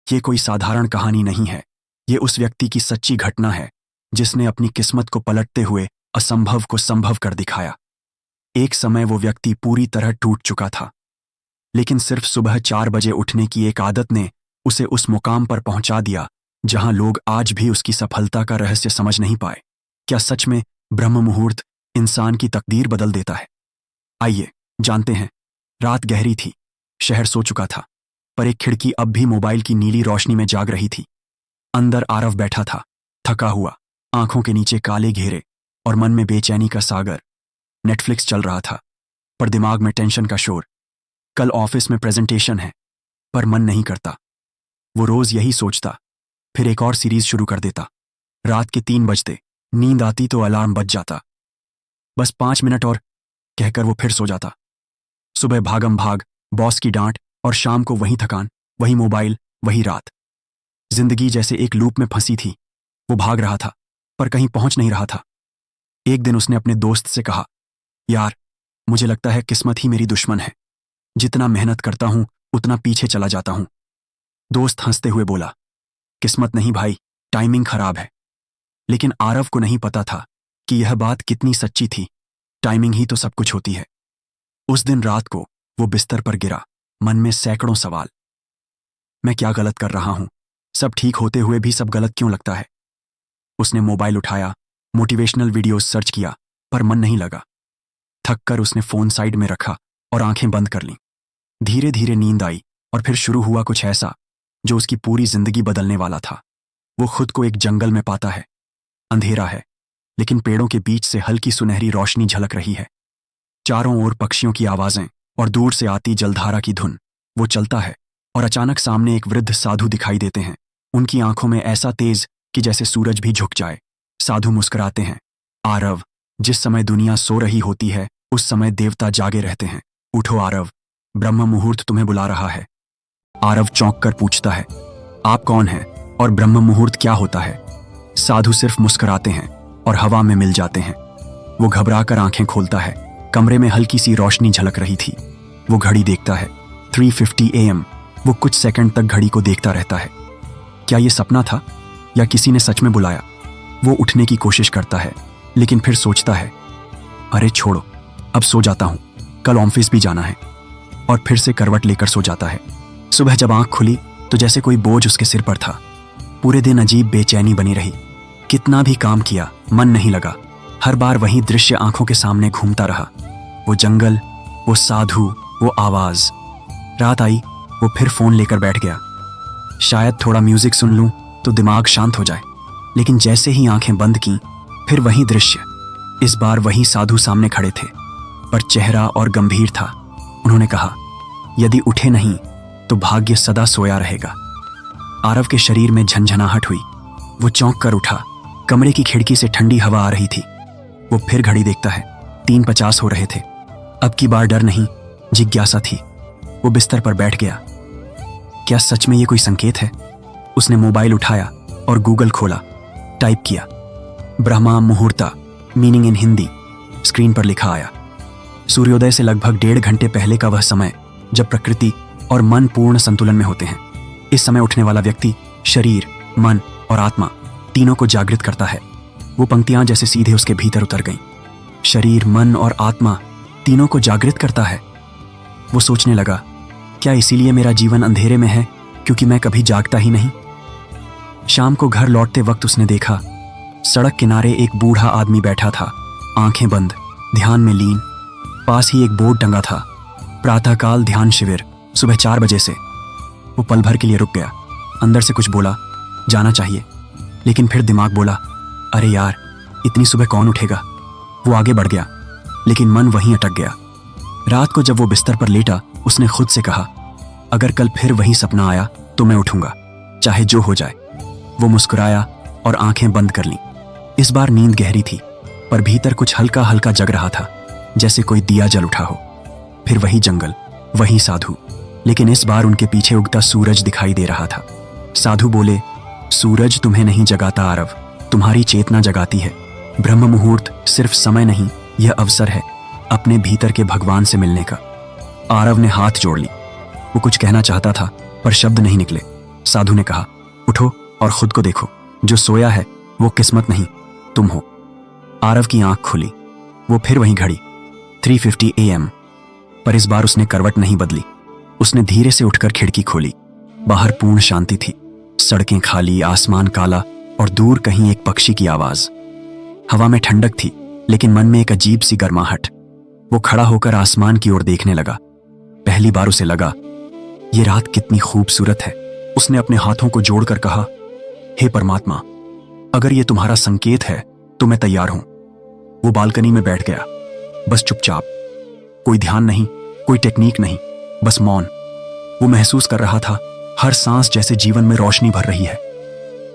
ये कोई साधारण कहानी नहीं है। ये उस व्यक्ति की सच्ची घटना है जिसने अपनी किस्मत को पलटते हुए असंभव को संभव कर दिखाया। एक समय वो व्यक्ति पूरी तरह टूट चुका था, लेकिन सिर्फ सुबह 4 बजे उठने की एक आदत ने उसे उस मुकाम पर पहुंचा दिया जहां लोग आज भी उसकी सफलता का रहस्य समझ नहीं पाए। क्या सच में ब्रह्म मुहूर्त इंसान की तकदीर बदल देता है? आइए जानते हैं। रात गहरी थी, शहर सो चुका था, पर एक खिड़की अब भी मोबाइल की नीली रोशनी में जाग रही थी। अंदर आरव बैठा था, थका हुआ, आंखों के नीचे काले घेरे और मन में बेचैनी का सागर। नेटफ्लिक्स चल रहा था, पर दिमाग में टेंशन का शोर। कल ऑफिस में प्रेजेंटेशन है, पर मन नहीं करता। वो रोज यही सोचता, फिर एक और सीरीज शुरू कर देता। रात के 3 बजते, नींद आती तो अलार्म बज जाता। बस 5 मिनट और कहकर वो फिर सो जाता। सुबह भागम भाग, बॉस की डांट और शाम को वही थकान, वही मोबाइल, वही रात। जिंदगी जैसे एक लूप में फंसी थी। वो भाग रहा था, पर कहीं पहुंच नहीं रहा था। एक दिन उसने अपने दोस्त से कहा, यार, मुझे लगता है किस्मत ही मेरी दुश्मन है। जितना मेहनत करता हूं उतना पीछे चला जाता हूं। दोस्त हंसते हुए बोला, किस्मत नहीं भाई, टाइमिंग खराब है। लेकिन आरव को नहीं पता था कि यह बात कितनी सच्ची थी। टाइमिंग ही तो सब कुछ होती है। उस दिन रात को वो बिस्तर पर गिरा, मन में सैकड़ों सवाल। मैं क्या गलत कर रहा हूं? सब ठीक होते हुए भी सब गलत क्यों लगता है? उसने मोबाइल उठाया, मोटिवेशनल वीडियोस सर्च किया, पर मन नहीं लगा। थक कर उसने फोन साइड में रखा और आंखें बंद कर लीं। धीरे धीरे नींद आई और फिर शुरू हुआ कुछ ऐसा जो उसकी पूरी जिंदगी बदलने वाला था। वो खुद को एक जंगल में पाता है। अंधेरा है, लेकिन पेड़ों के बीच से हल्की सुनहरी रोशनी झलक रही है। चारों ओर पक्षियों की आवाजें और दूर से आती जलधारा की धुन। वो चलता है और अचानक सामने एक वृद्ध साधु दिखाई देते हैं। उनकी आंखों में ऐसा तेज कि जैसे सूरज भी झुक जाए। साधु मुस्कुराते हैं, आरव, जिस समय दुनिया सो रही होती है उस समय देवता जागे रहते हैं। उठो आरव, ब्रह्म मुहूर्त तुम्हें बुला रहा है। आरव चौंक कर पूछता है, आप कौन हैं और ब्रह्म मुहूर्त क्या होता है? साधु सिर्फ मुस्कुराते हैं और हवा में मिल जाते हैं। वो घबराकर आंखें खोलता है। कमरे में हल्की सी रोशनी झलक रही थी। वो घड़ी देखता है, 3:50 AM। वो कुछ सेकंड तक घड़ी को देखता रहता है। क्या ये सपना था या किसी ने सच में बुलाया? वो उठने की कोशिश करता है, लेकिन फिर सोचता है, अरे छोड़ो, अब सो जाता हूं, कल ऑफिस भी जाना है। और फिर से करवट लेकर सो जाता है। सुबह जब आंख खुली तो जैसे कोई बोझ उसके सिर पर था। पूरे दिन अजीब बेचैनी बनी रही। कितना भी काम किया, मन नहीं लगा। हर बार वही दृश्य आंखों के सामने घूमता रहा। वो जंगल, वो साधु, वो आवाज। रात आई, वो फिर फोन लेकर बैठ गया। शायद थोड़ा म्यूजिक सुन लूं तो दिमाग शांत हो जाए। लेकिन जैसे ही आंखें बंद की, फिर वही दृश्य। इस बार वही साधु सामने खड़े थे, पर चेहरा और गंभीर था। उन्होंने कहा, यदि उठे नहीं तो भाग्य सदा सोया रहेगा। आरव के शरीर में झंझनाहट हुई। वो चौंक कर उठा। कमरे की खिड़की से ठंडी हवा आ रही थी। वो फिर घड़ी देखता है, 3:50 हो रहे थे। अब की बार डर नहीं, जिज्ञासा थी। वो बिस्तर पर बैठ गया। क्या सच में ये कोई संकेत है? उसने मोबाइल उठाया और गूगल खोला। टाइप किया, Brahma muhurta, meaning in Hindi. Screen पर लिखा आया, सूर्योदय से लगभग 1.5 घंटे पहले का वह समय जब प्रकृति और मन पूर्ण संतुलन में होते हैं। इस समय उठने वाला व्यक्ति शरीर, मन और आत्मा तीनों को जागृत करता है। वो पंक्तियां जैसे सीधे उसके भीतर उतर गईं। शरीर, मन और आत्मा तीनों को जागृत करता है। वो सोचने लगा, क्या इसीलिए मेरा जीवन अंधेरे में है, क्योंकि मैं कभी जागता ही नहीं? शाम को घर लौटते वक्त उसने देखा, सड़क किनारे एक बूढ़ा आदमी बैठा था, आंखें बंद, ध्यान में लीन। पास ही एक बोर्ड टंगा था, प्रातःकाल ध्यान शिविर, सुबह 4 बजे से। वो पल भर के लिए रुक गया। अंदर से कुछ बोला, जाना चाहिए। लेकिन फिर दिमाग बोला, अरे यार, इतनी सुबह कौन उठेगा? वो आगे बढ़ गया, लेकिन मन वहीं अटक गया। रात को जब वो बिस्तर पर लेटा, उसने खुद से कहा, अगर कल फिर वही सपना आया तो मैं उठूंगा, चाहे जो हो जाए। वो मुस्कुराया और आंखें बंद कर लीं। इस बार नींद गहरी थी, पर भीतर कुछ हल्का हल्का जग रहा था, जैसे कोई दिया जल उठा हो। फिर वही जंगल, वही साधु, लेकिन इस बार उनके पीछे उगता सूरज दिखाई दे रहा था। साधु बोले, सूरज तुम्हें नहीं जगाता आरव, तुम्हारी चेतना जगाती है। ब्रह्म मुहूर्त सिर्फ समय नहीं, यह अवसर है अपने भीतर के भगवान से मिलने का। आरव ने हाथ जोड़ ली। वो कुछ कहना चाहता था, पर शब्द नहीं निकले। साधु ने कहा, उठो और खुद को देखो। जो सोया है वो किस्मत नहीं, तुम हो। आरव की आंख खुली। वो फिर वहीं घड़ी 3:50 AM। पर इस बार उसने करवट नहीं बदली। उसने धीरे से उठकर खिड़की खोली। बाहर पूर्ण शांति थी। सड़कें खाली, आसमान काला और दूर कहीं एक पक्षी की आवाज। हवा में ठंडक थी, लेकिन मन में एक अजीब सी गर्माहट। वो खड़ा होकर आसमान की ओर देखने लगा। पहली बार उसे लगा, ये रात कितनी खूबसूरत है। उसने अपने हाथों को जोड़कर कहा, हे परमात्मा, अगर ये तुम्हारा संकेत है तो मैं तैयार हूं। वो बालकनी में बैठ गया, बस चुपचाप। कोई ध्यान नहीं, कोई टेक्निक नहीं, बस मौन। वो महसूस कर रहा था हर सांस जैसे जीवन में रोशनी भर रही है।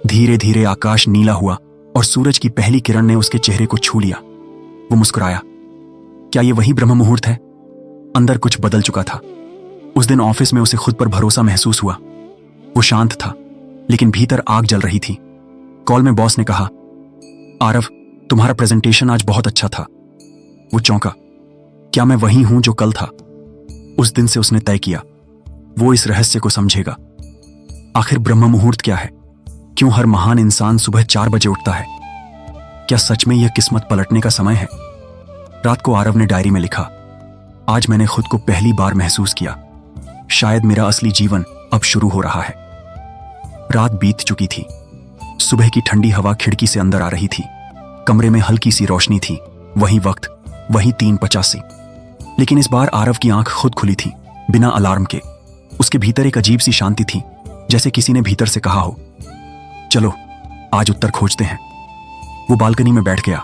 धीरे धीरे आकाश नीला हुआ और सूरज की पहली किरण ने उसके चेहरे को छू लिया। वो मुस्कुराया। क्या ये वही ब्रह्म मुहूर्त है? अंदर कुछ बदल चुका था। उस दिन ऑफिस में उसे खुद पर भरोसा महसूस हुआ। वो शांत था, लेकिन भीतर आग जल रही थी। कॉल में बॉस ने कहा, आरव, तुम्हारा प्रेजेंटेशन आज बहुत अच्छा था। वो चौंका। क्या मैं वही हूं जो कल था? उस दिन से उसने तय किया, वो इस रहस्य को समझेगा। आखिर ब्रह्म मुहूर्त क्या है? क्यों हर महान इंसान सुबह 4 बजे उठता है? क्या सच में यह किस्मत पलटने का समय है? रात को आरव ने डायरी में लिखा, आज मैंने खुद को पहली बार महसूस किया। शायद मेरा असली जीवन अब शुरू हो रहा है। रात बीत चुकी थी। सुबह की ठंडी हवा खिड़की से अंदर आ रही थी। कमरे में हल्की सी रोशनी थी। वही वक्त, वही 3:85। लेकिन इस बार आरव की आंख खुद खुली थी, बिना अलार्म के। उसके भीतर एक अजीब सी शांति थी, जैसे किसी ने भीतर से कहा हो, चलो आज उत्तर खोजते हैं। वो बालकनी में बैठ गया,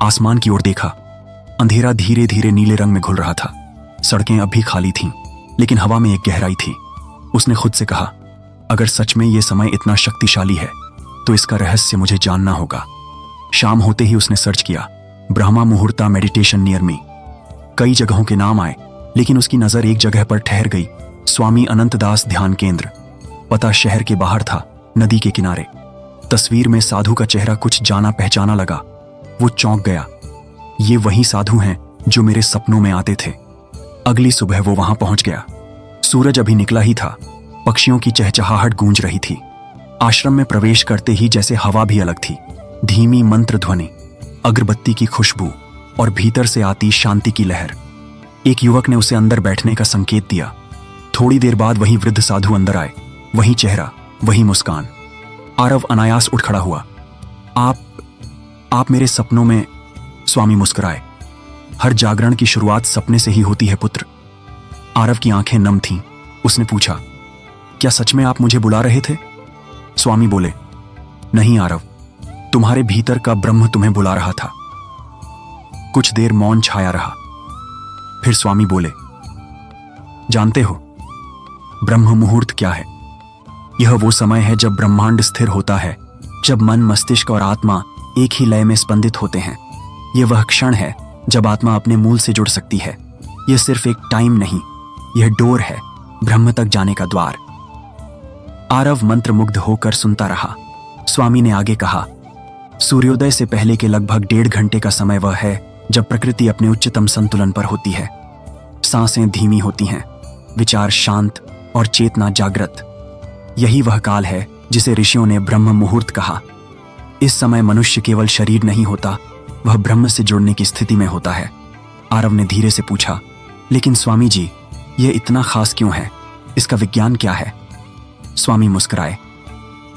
आसमान की ओर देखा। अंधेरा धीरे धीरे नीले रंग में घुल रहा था। सड़कें अब भी खाली थीं, लेकिन हवा में एक गहराई थी। उसने खुद से कहा, अगर सच में यह समय इतना शक्तिशाली है तो इसका रहस्य मुझे जानना होगा। शाम होते ही उसने सर्च किया, ब्रह्मा मुहूर्ता मेडिटेशन नियर मी। कई जगहों के नाम आए, लेकिन उसकी नजर एक जगह पर ठहर गई, स्वामी अनंतदास ध्यान केंद्र। पता शहर के बाहर था, नदी के किनारे। तस्वीर में साधु का चेहरा कुछ जाना पहचाना लगा। वो चौंक गया। ये वही साधु हैं जो मेरे सपनों में आते थे। अगली सुबह वो वहां पहुंच गया। सूरज अभी निकला ही था। पक्षियों की चहचहाहट गूंज रही थी। आश्रम में प्रवेश करते ही जैसे हवा भी अलग थी। धीमी मंत्र ध्वनि, अगरबत्ती की खुशबू और भीतर से आती शांति की लहर। एक युवक ने उसे अंदर बैठने का संकेत दिया। थोड़ी देर बाद वही वृद्ध साधु अंदर आए। वही चेहरा, वही मुस्कान। आरव अनायास उठ खड़ा हुआ। आप मेरे सपनों में। स्वामी मुस्कुराए। हर जागरण की शुरुआत सपने से ही होती है पुत्र। आरव की आंखें नम थीं। उसने पूछा, क्या सच में आप मुझे बुला रहे थे? स्वामी बोले, नहीं आरव, तुम्हारे भीतर का ब्रह्म तुम्हें बुला रहा था। कुछ देर मौन छाया रहा। फिर स्वामी बोले, जानते हो ब्रह्म मुहूर्त क्या है? यह वो समय है जब ब्रह्मांड स्थिर होता है, जब मन, मस्तिष्क और आत्मा एक ही लय में स्पंदित होते हैं। यह वह क्षण है जब आत्मा अपने मूल से जुड़ सकती है। यह सिर्फ एक टाइम नहीं, यह डोर है, ब्रह्म तक जाने का द्वार। आरव मंत्रमुग्ध होकर सुनता रहा। स्वामी ने आगे कहा, सूर्योदय से पहले के लगभग 1.5 घंटे का समय वह है जब प्रकृति अपने उच्चतम संतुलन पर होती है। सांसें धीमी होती हैं, विचार शांत और चेतना जागृत। यही वह काल है जिसे ऋषियों ने ब्रह्म मुहूर्त कहा। इस समय मनुष्य केवल शरीर नहीं होता, वह ब्रह्म से जुड़ने की स्थिति में होता है। आरव ने धीरे से पूछा, लेकिन स्वामी जी, यह इतना खास क्यों है? इसका विज्ञान क्या है? स्वामी मुस्कुराए।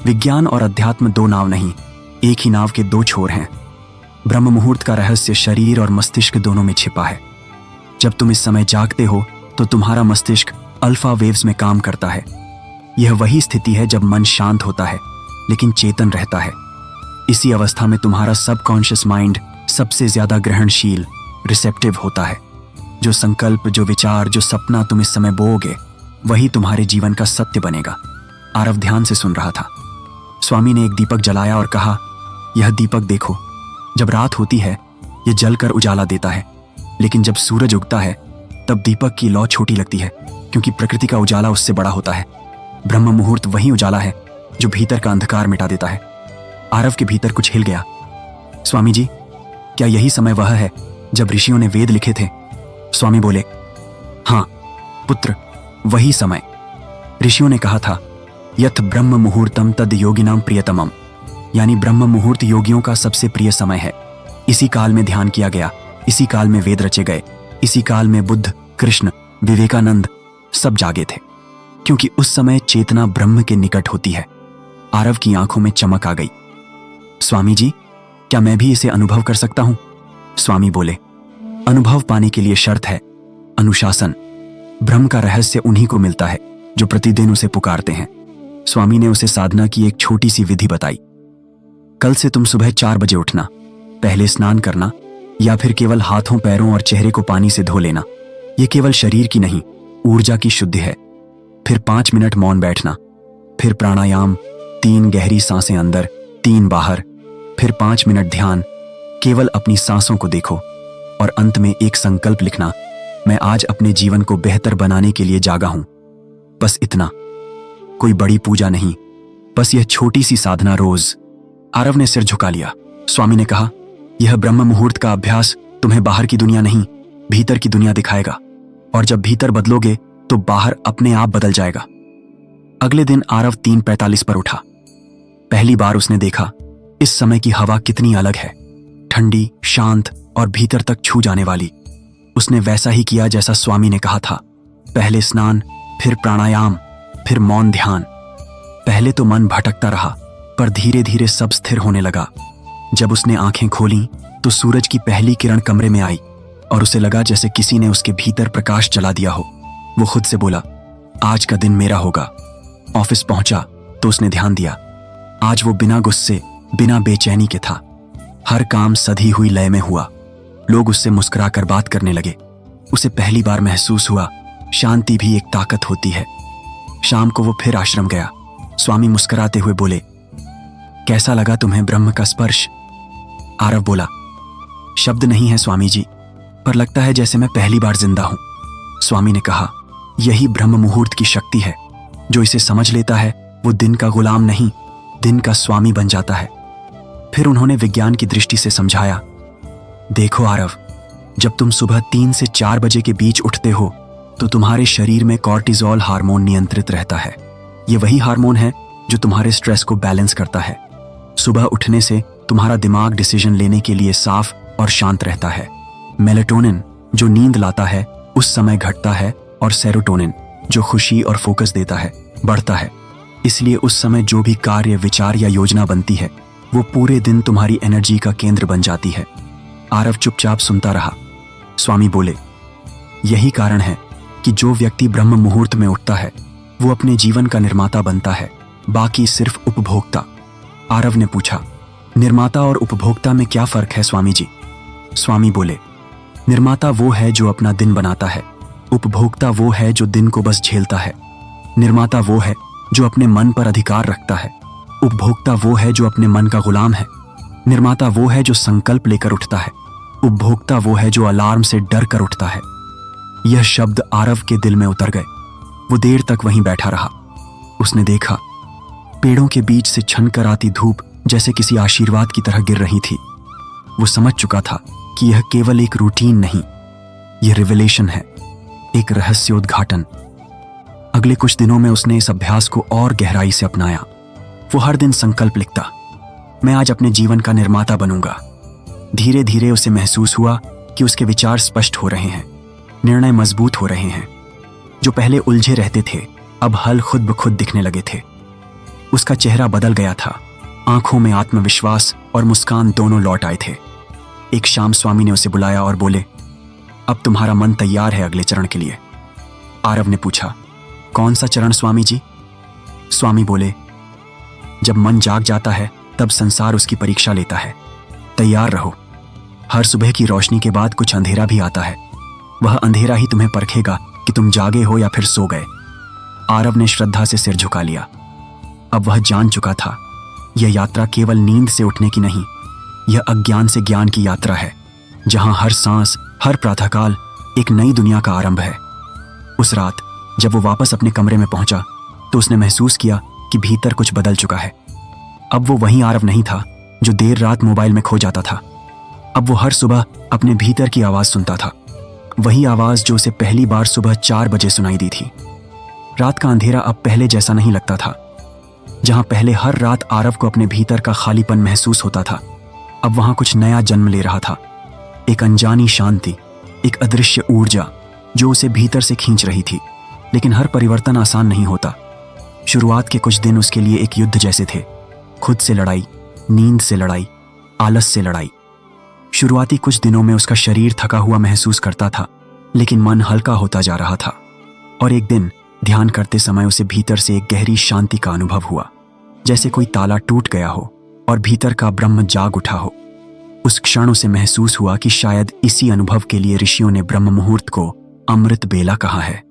विज्ञान और अध्यात्म 2 नाव नहीं, एक ही नाव के 2 छोर हैं। ब्रह्म मुहूर्त का रहस्य शरीर और मस्तिष्क दोनों में छिपा है। जब तुम इस समय जागते हो तो तुम्हारा मस्तिष्क अल्फा वेव्स में काम करता है। यह वही स्थिति है जब मन शांत होता है लेकिन चेतन रहता है। इसी अवस्था में तुम्हारा सबकॉन्शियस माइंड सबसे ज्यादा ग्रहणशील, रिसेप्टिव होता है। जो संकल्प, जो विचार, जो सपना तुम इस समय बोओगे, वही तुम्हारे जीवन का सत्य बनेगा। आरव ध्यान से सुन रहा था। स्वामी ने एक दीपक जलाया और कहा, यह दीपक देखो, जब रात होती है यह जलकर उजाला देता है, लेकिन जब सूरज उगता है तब दीपक की लौ छोटी लगती है, क्योंकि प्रकृति का उजाला उससे बड़ा होता है। ब्रह्म मुहूर्त वही उजाला है जो भीतर का अंधकार मिटा देता है। आरव के भीतर कुछ हिल गया। स्वामी जी, क्या यही समय वह है जब ऋषियों ने वेद लिखे थे? स्वामी बोले, हाँ पुत्र, वही समय। ऋषियों ने कहा था, यथ ब्रह्म मुहूर्तम तद योगिनाम प्रियतमम, यानी ब्रह्म मुहूर्त योगियों का सबसे प्रिय समय है। इसी काल में ध्यान किया गया, इसी काल में वेद रचे गए, इसी काल में बुद्ध, कृष्ण, विवेकानंद सब जागे थे, क्योंकि उस समय चेतना ब्रह्म के निकट होती है। आरव की आंखों में चमक आ गई। स्वामी जी, क्या मैं भी इसे अनुभव कर सकता हूं? स्वामी बोले, अनुभव पाने के लिए शर्त है अनुशासन। ब्रह्म का रहस्य उन्हीं को मिलता है जो प्रतिदिन उसे पुकारते हैं। स्वामी ने उसे साधना की एक छोटी सी विधि बताई। कल से तुम सुबह 4 बजे उठना, पहले स्नान करना या फिर केवल हाथों, पैरों और चेहरे को पानी से धो लेना। यह केवल शरीर की नहीं, ऊर्जा की शुद्धि है। फिर 5 मिनट मौन बैठना, फिर प्राणायाम, 3 गहरी सांसें अंदर, 3 बाहर, फिर 5 मिनट ध्यान, केवल अपनी सांसों को देखो और अंत में एक संकल्प लिखना, मैं आज अपने जीवन को बेहतर बनाने के लिए जागा हूं। बस इतना, कोई बड़ी पूजा नहीं, बस यह छोटी सी साधना रोज। आरव ने सिर झुका लिया। स्वामी ने कहा, यह ब्रह्म मुहूर्त का अभ्यास तुम्हें बाहर की दुनिया नहीं, भीतर की दुनिया दिखाएगा, और जब भीतर बदलोगे तो बाहर अपने आप बदल जाएगा। अगले दिन आरव 3:45 पर उठा। पहली बार उसने देखा इस समय की हवा कितनी अलग है, ठंडी, शांत और भीतर तक छू जाने वाली। उसने वैसा ही किया जैसा स्वामी ने कहा था। पहले स्नान, फिर प्राणायाम, फिर मौन ध्यान। पहले तो मन भटकता रहा, पर धीरे धीरे सब स्थिर होने लगा। जब उसने आंखें खोलीं तो सूरज की पहली किरण कमरे में आई और उसे लगा जैसे किसी ने उसके भीतर प्रकाश जला दिया हो। वो खुद से बोला, आज का दिन मेरा होगा। ऑफिस पहुंचा तो उसने ध्यान दिया। आज वो बिना गुस्से, बिना बेचैनी के था। हर काम सधी हुई लय में हुआ। लोग उससे मुस्कुराकर बात करने लगे। उसे पहली बार महसूस हुआ शांति भी एक ताकत होती है। शाम को वो फिर आश्रम गया। स्वामी मुस्कुराते हुए बोले, कैसा लगा तुम्हें ब्रह्म का स्पर्श? आरव बोला, शब्द नहीं है स्वामी जी, पर लगता है जैसे मैं पहली बार जिंदा हूं। स्वामी ने कहा, यही ब्रह्म मुहूर्त की शक्ति है। जो इसे समझ लेता है वो दिन का गुलाम नहीं, दिन का स्वामी बन जाता है। फिर उन्होंने विज्ञान की दृष्टि से समझाया, देखो आरव, जब तुम सुबह 3 से 4 बजे के बीच उठते हो तो तुम्हारे शरीर में कॉर्टिजोल हार्मोन नियंत्रित रहता है। ये वही हार्मोन है जो तुम्हारे स्ट्रेस को बैलेंस करता है। सुबह उठने से तुम्हारा दिमाग डिसीजन लेने के लिए साफ और शांत रहता है। मेलेटोनिन जो नींद लाता है उस समय घटता है और सेरोटोनिन जो खुशी और फोकस देता है बढ़ता है। इसलिए उस समय जो भी कार्य, विचार या योजना बनती है वो पूरे दिन तुम्हारी एनर्जी का केंद्र बन जाती है। आरव चुपचाप सुनता रहा। स्वामी बोले, यही कारण है कि जो व्यक्ति ब्रह्म मुहूर्त में उठता है वो अपने जीवन का निर्माता बनता है, बाकी सिर्फ उपभोक्ता। आरव ने पूछा, निर्माता और उपभोक्ता में क्या फर्क है स्वामी जी? स्वामी बोले, निर्माता वो है जो अपना दिन बनाता है, उपभोक्ता वो है जो दिन को बस झेलता है। निर्माता वो है जो अपने मन पर अधिकार रखता है, उपभोक्ता वो है जो अपने मन का गुलाम है। निर्माता वो है जो संकल्प लेकर उठता है, उपभोक्ता वो है जो अलार्म से डर कर उठता है। यह शब्द आरव के दिल में उतर गए। वो देर तक वहीं बैठा रहा। उसने देखा पेड़ों के बीच से छनकर आती धूप जैसे किसी आशीर्वाद की तरह गिर रही थी। वो समझ चुका था कि यह केवल एक रूटीन नहीं, यह रिविलेशन है, एक रहस्योद्घाटन। अगले कुछ दिनों में उसने इस अभ्यास को और गहराई से अपनाया। वो हर दिन संकल्प लिखता, मैं आज अपने जीवन का निर्माता बनूंगा। धीरे धीरे उसे महसूस हुआ कि उसके विचार स्पष्ट हो रहे हैं, निर्णय मजबूत हो रहे हैं। जो पहले उलझे रहते थे अब हल खुद ब खुद दिखने लगे थे। उसका चेहरा बदल गया था, आंखों में आत्मविश्वास और मुस्कान दोनों लौट आए थे। एक शाम स्वामी ने उसे बुलाया और बोले, अब तुम्हारा मन तैयार है अगले चरण के लिए। आरव ने पूछा, कौन सा चरण स्वामी जी? स्वामी बोले, जब मन जाग जाता है तब संसार उसकी परीक्षा लेता है। तैयार रहो। हर सुबह की रोशनी के बाद कुछ अंधेरा भी आता है। वह अंधेरा ही तुम्हें परखेगा कि तुम जागे हो या फिर सो गए। आरव ने श्रद्धा से सिर झुका लिया। अब वह जान चुका था, यह यात्रा केवल नींद से उठने की नहीं, यह अज्ञान से ज्ञान की यात्रा है, जहां हर सांस, हर प्रातःकाल एक नई दुनिया का आरंभ है। उस रात जब वो वापस अपने कमरे में पहुंचा तो उसने महसूस किया कि भीतर कुछ बदल चुका है। अब वो वही आरव नहीं था जो देर रात मोबाइल में खो जाता था। अब वो हर सुबह अपने भीतर की आवाज सुनता था, वही आवाज जो उसे पहली बार सुबह 4 बजे सुनाई दी थी। रात का अंधेरा अब पहले जैसा नहीं लगता था, जहां पहले हर रात आरव को अपने भीतर का खालीपन महसूस होता था, अब वहां कुछ नया जन्म ले रहा था। एक अनजानी शांति, एक अदृश्य ऊर्जा जो उसे भीतर से खींच रही थी। लेकिन हर परिवर्तन आसान नहीं होता। शुरुआत के कुछ दिन उसके लिए एक युद्ध जैसे थे। खुद से लड़ाई, नींद से लड़ाई, आलस से लड़ाई। शुरुआती कुछ दिनों में उसका शरीर थका हुआ महसूस करता था, लेकिन मन हल्का होता जा रहा था। और एक दिन ध्यान करते समय उसे भीतर से एक गहरी शांति का अनुभव हुआ, जैसे कोई ताला टूट गया हो और भीतर का ब्रह्म जाग उठा हो। उस क्षण उसे महसूस हुआ कि शायद इसी अनुभव के लिए ऋषियों ने ब्रह्म मुहूर्त को अमृत बेला कहा है।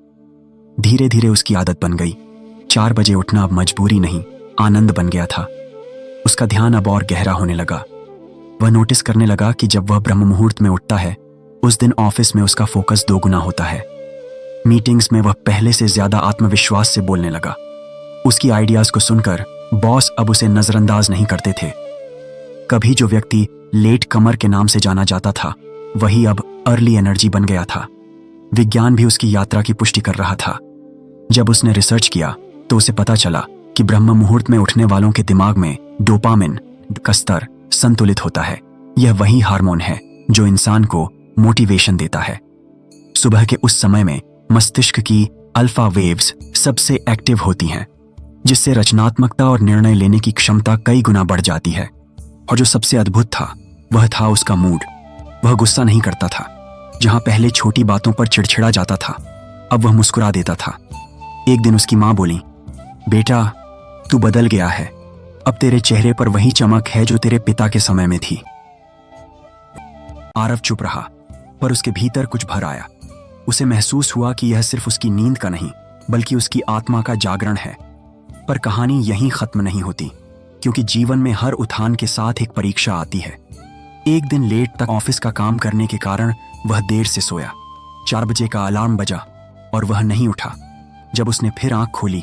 धीरे धीरे उसकी आदत बन गई। 4 बजे उठना अब मजबूरी नहीं, आनंद बन गया था। उसका ध्यान अब और गहरा होने लगा। वह नोटिस करने लगा कि जब वह ब्रह्म मुहूर्त में उठता है, उस दिन ऑफिस में उसका फोकस 2 गुना होता है। मीटिंग्स में वह पहले से ज्यादा आत्मविश्वास से बोलने लगा। उसकी आइडियाज को सुनकर बॉस अब उसे नजरअंदाज नहीं करते थे। कभी जो व्यक्ति लेट कमर के नाम से जाना जाता था, वही अब अर्ली एनर्जी बन गया था। विज्ञान भी उसकी यात्रा की पुष्टि कर रहा था। जब उसने रिसर्च किया तो उसे पता चला कि ब्रह्म मुहूर्त में उठने वालों के दिमाग में डोपामिन का स्तर संतुलित होता है। यह वही हार्मोन है जो इंसान को मोटिवेशन देता है। सुबह के उस समय में मस्तिष्क की अल्फा वेव्स सबसे एक्टिव होती हैं, जिससे रचनात्मकता और निर्णय लेने की क्षमता कई गुना बढ़ जाती है। और जो सबसे अद्भुत था, वह था उसका मूड। वह गुस्सा नहीं करता था। जहां पहले छोटी बातों पर चिड़चिड़ा जाता था, अब वह मुस्कुरा देता था। एक दिन उसकी मां बोली, बेटा तू बदल गया है, अब तेरे चेहरे पर वही चमक है जो तेरे पिता के समय में थी। आरव चुप रहा, पर उसके भीतर कुछ भर आया। उसे महसूस हुआ कि यह सिर्फ उसकी नींद का नहीं, बल्कि उसकी आत्मा का जागरण है। पर कहानी यहीं खत्म नहीं होती, क्योंकि जीवन में हर उत्थान के साथ एक परीक्षा आती है। एक दिन लेट तक ऑफिस का काम करने के कारण वह देर से सोया। 4 बजे का अलार्म बजा और वह नहीं उठा। जब उसने फिर आंख खोली,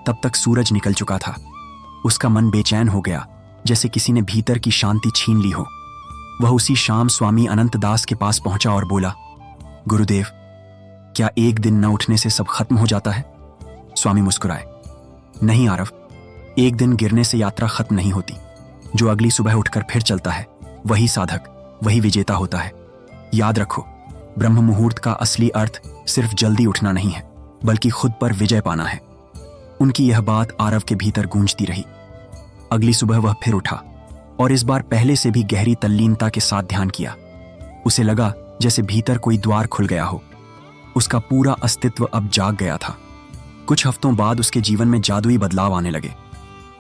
तब तक सूरज निकल चुका था। उसका मन बेचैन हो गया, जैसे किसी ने भीतर की शांति छीन ली हो। वह उसी शाम स्वामी अनंत दास के पास पहुंचा और बोला, गुरुदेव, क्या एक दिन न उठने से सब खत्म हो जाता है? स्वामी मुस्कुराए, नहीं आरव, एक दिन गिरने से यात्रा खत्म नहीं होती। जो अगली सुबह उठकर फिर चलता है, वही साधक, वही विजेता होता है। याद रखो, ब्रह्म मुहूर्त का असली अर्थ सिर्फ जल्दी उठना नहीं है, बल्कि खुद पर विजय पाना है। उनकी यह बात आरव के भीतर गूंजती रही। अगली सुबह वह फिर उठा और इस बार पहले से भी गहरी तल्लीनता के साथ ध्यान किया। उसे लगा जैसे भीतर कोई द्वार खुल गया हो। उसका पूरा अस्तित्व अब जाग गया था। कुछ हफ्तों बाद उसके जीवन में जादुई बदलाव आने लगे।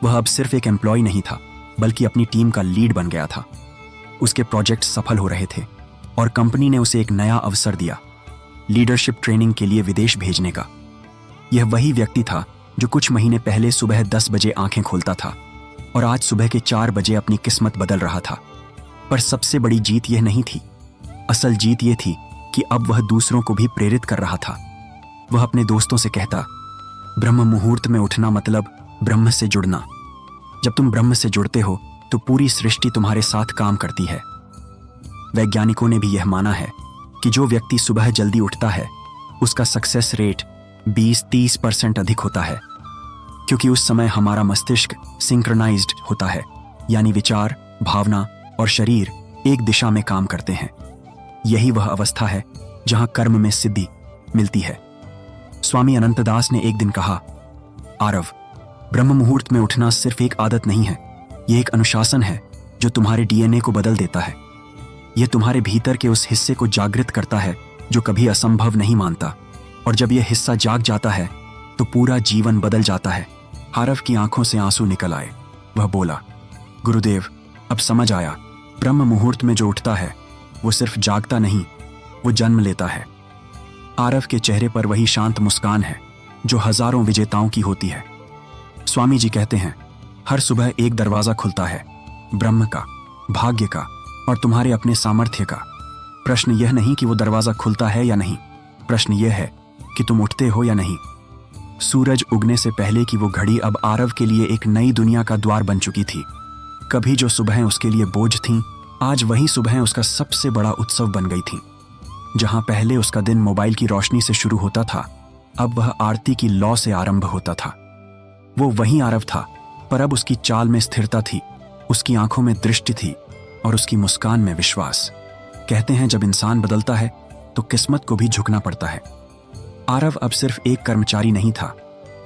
वह अब सिर्फ एक एम्प्लॉय नहीं था, बल्कि अपनी टीम का लीड बन गया था। उसके प्रोजेक्ट सफल हो रहे थे और कंपनी ने उसे एक नया अवसर दिया, लीडरशिप ट्रेनिंग के लिए विदेश भेजने का। यह वही व्यक्ति था जो कुछ महीने पहले सुबह 10 बजे आंखें खोलता था और आज सुबह के 4 बजे अपनी किस्मत बदल रहा था। पर सबसे बड़ी जीत यह नहीं थी। असल जीत यह थी कि अब वह दूसरों को भी प्रेरित कर रहा था। वह अपने दोस्तों से कहता, ब्रह्म मुहूर्त में उठना मतलब ब्रह्म से जुड़ना। जब तुम ब्रह्म से जुड़ते हो तो पूरी सृष्टि तुम्हारे साथ काम करती है। वैज्ञानिकों ने भी यह माना है कि जो व्यक्ति सुबह जल्दी उठता है, उसका सक्सेस रेट 20-30% अधिक होता है, क्योंकि उस समय हमारा मस्तिष्क सिंक्रोनाइज्ड होता है, यानी विचार, भावना और शरीर एक दिशा में काम करते हैं। यही वह अवस्था है जहां कर्म में सिद्धि मिलती है। स्वामी अनंतदास ने एक दिन कहा, आरव, ब्रह्म मुहूर्त में उठना सिर्फ एक आदत नहीं है, यह एक अनुशासन है जो तुम्हारे डीएनए को बदल देता है। यह तुम्हारे भीतर के उस हिस्से को जागृत करता है जो कभी असंभव नहीं मानता, और जब यह हिस्सा जाग जाता है तो पूरा जीवन बदल जाता है। आरव की आंखों से आंसू निकल आए। वह बोला, गुरुदेव, अब समझ आया, ब्रह्म मुहूर्त में जो उठता है वो सिर्फ जागता नहीं, वो जन्म लेता है। आरव के चेहरे पर वही शांत मुस्कान है जो हजारों विजेताओं की होती है। स्वामी जी कहते हैं, हर सुबह एक दरवाजा खुलता है, ब्रह्म का, भाग्य का और तुम्हारे अपने सामर्थ्य का। प्रश्न यह नहीं कि वो दरवाजा खुलता है या नहीं, प्रश्न यह है कि तुम उठते हो या नहीं। सूरज उगने से पहले की वो घड़ी अब आरव के लिए एक नई दुनिया का द्वार बन चुकी थी। कभी जो सुबहें उसके लिए बोझ थीं, आज वही सुबहें उसका सबसे बड़ा उत्सव बन गई थीं। जहां पहले उसका दिन मोबाइल की रोशनी से शुरू होता था, अब वह आरती की लौ से आरंभ होता था। वो वही आरव था पर अब उसकी चाल में स्थिरता थी, उसकी आंखों में दृष्टि थी और उसकी मुस्कान में विश्वास। कहते हैं जब इंसान बदलता है तो किस्मत को भी झुकना पड़ता है। आरव अब सिर्फ एक कर्मचारी नहीं था,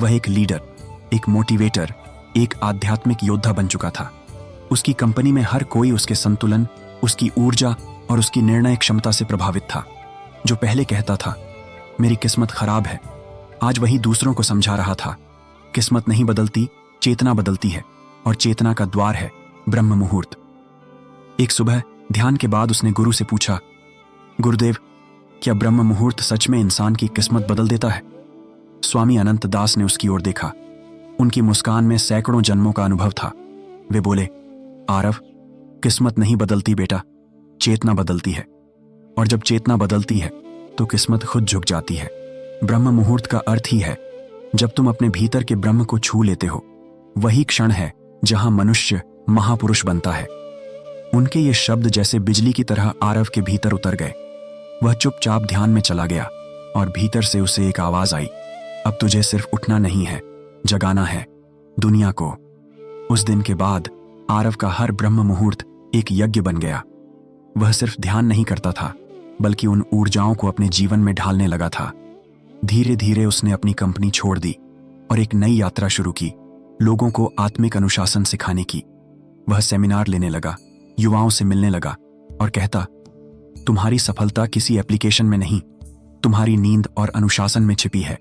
वह एक लीडर, एक मोटिवेटर, एक आध्यात्मिक योद्धा बन चुका था। उसकी कंपनी में हर कोई उसके संतुलन, उसकी ऊर्जा और उसकी निर्णय क्षमता से प्रभावित था। जो पहले कहता था मेरी किस्मत खराब है, आज वही दूसरों को समझा रहा था किस्मत नहीं बदलती, चेतना बदलती है, और चेतना का द्वार है ब्रह्म मुहूर्त। एक सुबह ध्यान के बाद उसने गुरु से पूछा, गुरुदेव, क्या ब्रह्म मुहूर्त सच में इंसान की किस्मत बदल देता है? स्वामी अनंत दास ने उसकी ओर देखा। उनकी मुस्कान में सैकड़ों जन्मों का अनुभव था। वे बोले, आरव, किस्मत नहीं बदलती बेटा, चेतना बदलती है, और जब चेतना बदलती है तो किस्मत खुद झुक जाती है। ब्रह्म मुहूर्त का अर्थ ही है जब तुम अपने भीतर के ब्रह्म को छू लेते हो। वही क्षण है जहां मनुष्य महापुरुष बनता है। उनके ये शब्द जैसे बिजली की तरह आरव के भीतर उतर गए। वह चुपचाप ध्यान में चला गया और भीतर से उसे एक आवाज आई, अब तुझे सिर्फ उठना नहीं है, जगाना है दुनिया को। उस दिन के बाद आरव का हर ब्रह्म मुहूर्त एक यज्ञ बन गया। वह सिर्फ ध्यान नहीं करता था, बल्कि उन ऊर्जाओं को अपने जीवन में ढालने लगा था। धीरे धीरे उसने अपनी कंपनी छोड़ दी और एक नई यात्रा शुरू की, लोगों को आत्मिक अनुशासन सिखाने की। वह सेमिनार लेने लगा, युवाओं से मिलने लगा और कहता, तुम्हारी सफलता किसी एप्लीकेशन में नहीं, तुम्हारी नींद और अनुशासन में छिपी है।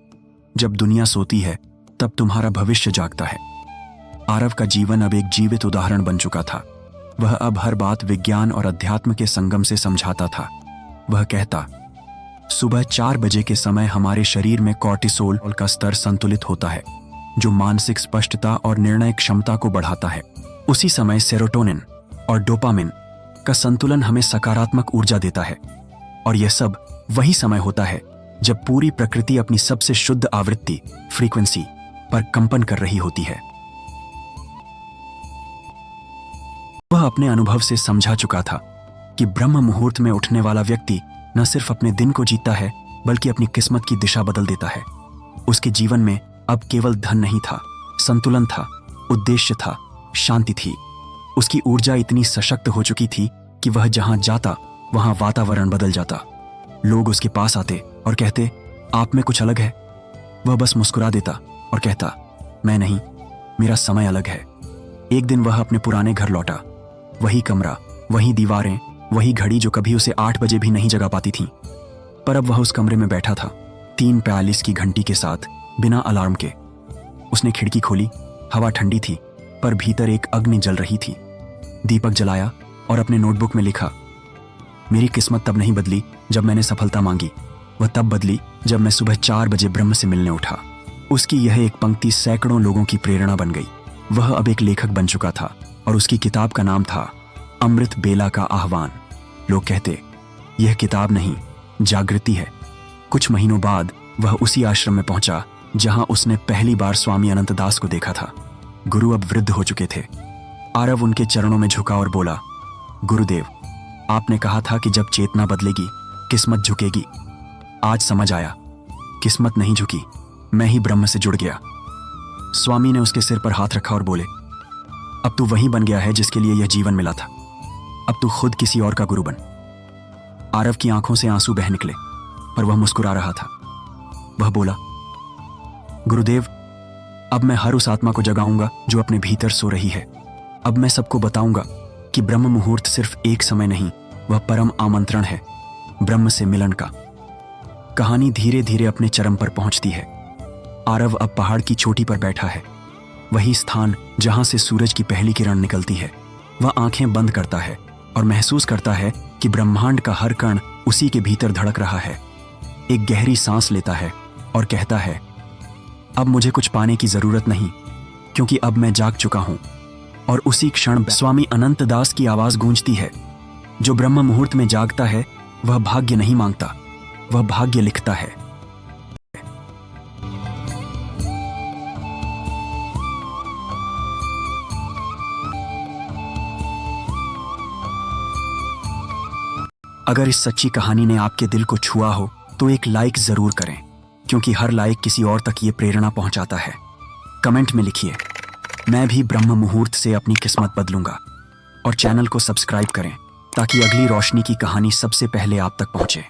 जब दुनिया सोती है तब तुम्हारा भविष्य जागता है। आरव का जीवन अब एक जीवित उदाहरण बन चुका था। वह अब हर बात विज्ञान और अध्यात्म के संगम से समझाता था। वह कहता, सुबह 4 बजे के समय हमारे शरीर में कॉर्टिसोल का स्तर संतुलित होता है, जो मानसिक स्पष्टता और निर्णय क्षमता को बढ़ाता है। उसी समय सेरोटोनिन और डोपामिन का संतुलन हमें सकारात्मक ऊर्जा देता है। और यह सब वही समय होता है जब पूरी प्रकृति अपनी सबसे शुद्ध आवृत्ति, फ्रीक्वेंसी पर कंपन कर रही होती है। वह अपने अनुभव से समझा चुका था कि ब्रह्म मुहूर्त में उठने वाला व्यक्ति न सिर्फ अपने दिन को जीता है, बल्कि अपनी किस्मत की दिशा बदल देता है। उसके जीवन में अब केवल धन नहीं था, संतुलन था, उद्देश्य था, शांति थी। उसकी ऊर्जा इतनी सशक्त हो चुकी थी कि वह जहां जाता वहां वातावरण बदल जाता। लोग उसके पास आते और कहते, आप में कुछ अलग है। वह बस मुस्कुरा देता और कहता, मैं नहीं, मेरा समय अलग है। एक दिन वह अपने पुराने घर लौटा। वही कमरा, वही दीवारें, वही घड़ी जो कभी उसे 8 बजे भी नहीं जगा पाती थी। पर अब वह उस कमरे में बैठा था, 3:42 की घंटी के साथ, बिना अलार्म के। उसने खिड़की खोली, हवा ठंडी थी, पर भीतर एक अग्नि जल रही थी। दीपक जलाया और अपने नोटबुक में लिखा, मेरी किस्मत तब नहीं बदली जब मैंने सफलता मांगी, वह तब बदली जब मैं सुबह 4 बजे ब्रह्म से मिलने उठा। उसकी यह एक पंक्ति सैकड़ों लोगों की प्रेरणा बन गई। वह अब एक लेखक बन चुका था और उसकी किताब का नाम था अमृत बेला का आह्वान। लोग कहते, यह किताब नहीं, जागृति है। कुछ महीनों बाद वह उसी आश्रम में पहुंचा जहां उसने पहली बार स्वामी अनंत दास को देखा था। गुरु अब वृद्ध हो चुके थे। आरव उनके चरणों में झुका और बोला, गुरुदेव, आपने कहा था कि जब चेतना बदलेगी किस्मत झुकेगी। आज समझ आया, किस्मत नहीं झुकी, मैं ही ब्रह्म से जुड़ गया। स्वामी ने उसके सिर पर हाथ रखा और बोले, अब तू वही बन गया है जिसके लिए यह जीवन मिला था। अब तू खुद किसी और का गुरु बन। आरव की आंखों से आंसू बह निकले, पर वह मुस्कुरा रहा था। वह बोला, गुरुदेव, अब मैं हर उस आत्मा को जगाऊंगा जो अपने भीतर सो रही है। अब मैं सबको बताऊंगा कि ब्रह्म मुहूर्त सिर्फ एक समय नहीं, वह परम आमंत्रण है ब्रह्म से मिलन का। कहानी धीरे धीरे अपने चरम पर पहुंचती है। आरव अब पहाड़ की चोटी पर बैठा है, वही स्थान जहां से सूरज की पहली किरण निकलती है। वह आंखें बंद करता है और महसूस करता है कि ब्रह्मांड का हर कण उसी के भीतर धड़क रहा है। एक गहरी सांस लेता है और कहता है, अब मुझे कुछ पाने की जरूरत नहीं, क्योंकि अब मैं जाग चुका हूं। और उसी क्षण स्वामी अनंत दास की आवाज गूंजती है, जो ब्रह्म मुहूर्त में जागता है वह भाग्य नहीं मांगता, वह भाग्य लिखता है। अगर इस सच्ची कहानी ने आपके दिल को छुआ हो तो एक लाइक जरूर करें, क्योंकि हर लाइक किसी और तक ये प्रेरणा पहुंचाता है। कमेंट में लिखिए, मैं भी ब्रह्म मुहूर्त से अपनी किस्मत बदलूंगा। और चैनल को सब्सक्राइब करें ताकि अगली रोशनी की कहानी सबसे पहले आप तक पहुंचे।